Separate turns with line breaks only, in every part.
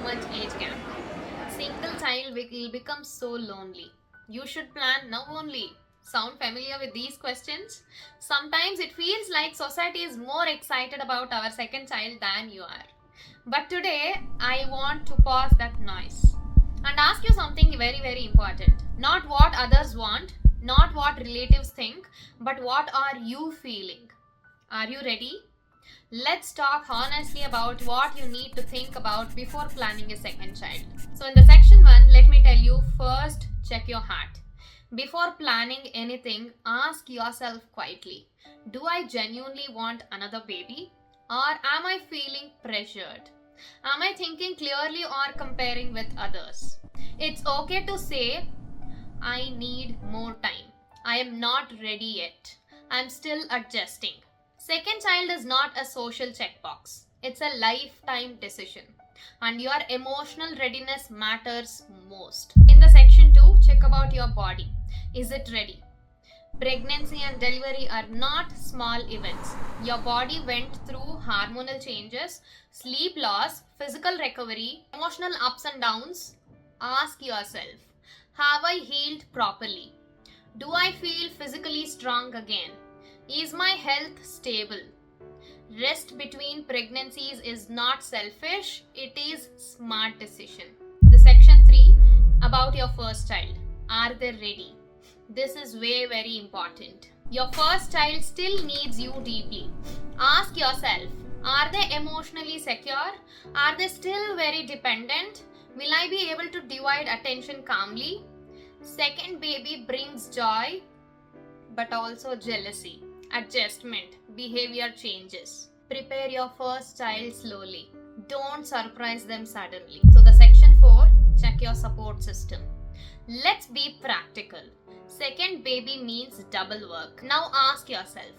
much age gap. Single child will become so lonely. You should plan now only. Sound familiar with these questions? Sometimes it feels like society is more excited about our second child than you are. But today, I want to pause that noise and ask you something very, very important. Not what others want, not what relatives think, but what are you feeling? Are you ready? Let's talk honestly about what you need to think about before planning a second child. So, in the section 1, let me tell you first check your heart. Before planning anything, ask yourself quietly, do I genuinely want another baby? Or am I feeling pressured? Am I thinking clearly or comparing with others? It's okay to say, I need more time. I am not ready yet. I'm still adjusting. Second child is not a social checkbox, it's a lifetime decision. And your emotional readiness matters most. In the section 2, check about your body. Is it ready? Pregnancy and delivery are not small events. Your body went through hormonal changes, sleep loss, physical recovery, emotional ups and downs. Ask yourself, have I healed properly? Do I feel physically strong again? Is my health stable? Rest between pregnancies is not selfish, it is smart decision. The section 3 about your first child. Are they ready? This is very important. Your first child still needs you deeply. Ask yourself, are they emotionally secure? Are they still very dependent? Will I be able to divide attention calmly? Second baby brings joy, but also jealousy, adjustment, behavior changes. Prepare your first child slowly. Don't surprise them suddenly. So, the section 4, check your support system. Let's be practical. Second baby means double work. Now ask yourself,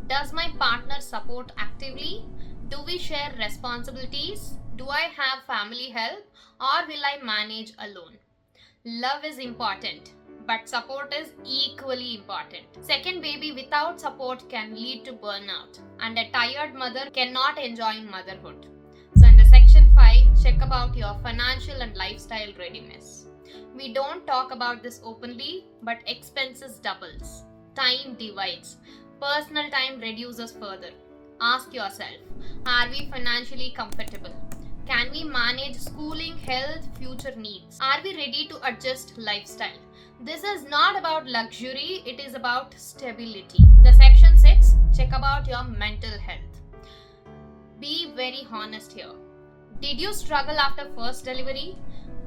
does my partner support actively? Do we share responsibilities? Do I have family help or will I manage alone? Love is important, but support is equally important. Second baby without support can lead to burnout, and a tired mother cannot enjoy motherhood. So, in the section 5, check about your financial and lifestyle readiness. We don't talk about this openly, but expenses doubles, time divides, personal time reduces further. Ask yourself, are we financially comfortable? Can we manage schooling, health, future needs? Are we ready to adjust lifestyle? This is not about luxury, it is about stability. The section 6, check about your mental health. Be very honest here. Did you struggle after first delivery?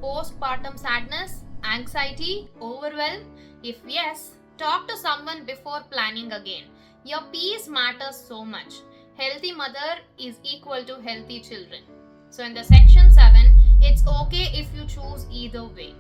Postpartum sadness, anxiety, overwhelm? If yes, talk to someone before planning again. Your peace matters so much. Healthy mother is equal to healthy children. So, in the section 7, it's okay if you choose either way.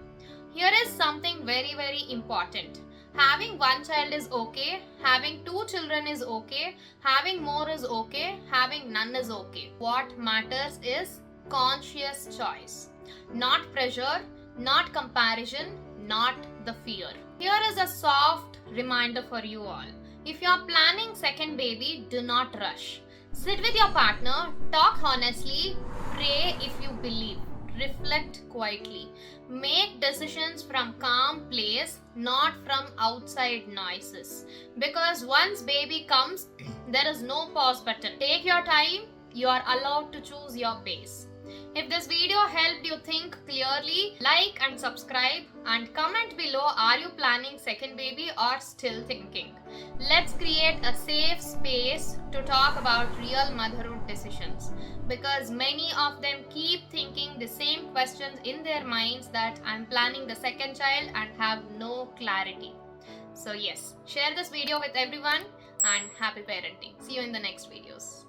Here is something very important. Having one child is okay, having two children is okay, having more is okay, having none is okay. What matters is conscious choice. Not pressure, not comparison, not the fear. Here is a soft reminder for you all. If you are planning second baby, do not rush. Sit with your partner, talk honestly, pray if you believe, reflect quietly. Make decisions from calm place, not from outside noises. Because once baby comes, there is no pause button. Take your time, you are allowed to choose your pace. If this video helped you think clearly, like and subscribe and comment below, are you planning second baby or still thinking? Let's create a safe space to talk about real motherhood decisions, because many of them keep thinking the same questions in their minds, that I'm planning the second child and have no clarity. So yes, share this video with everyone and happy parenting. See you in the next videos.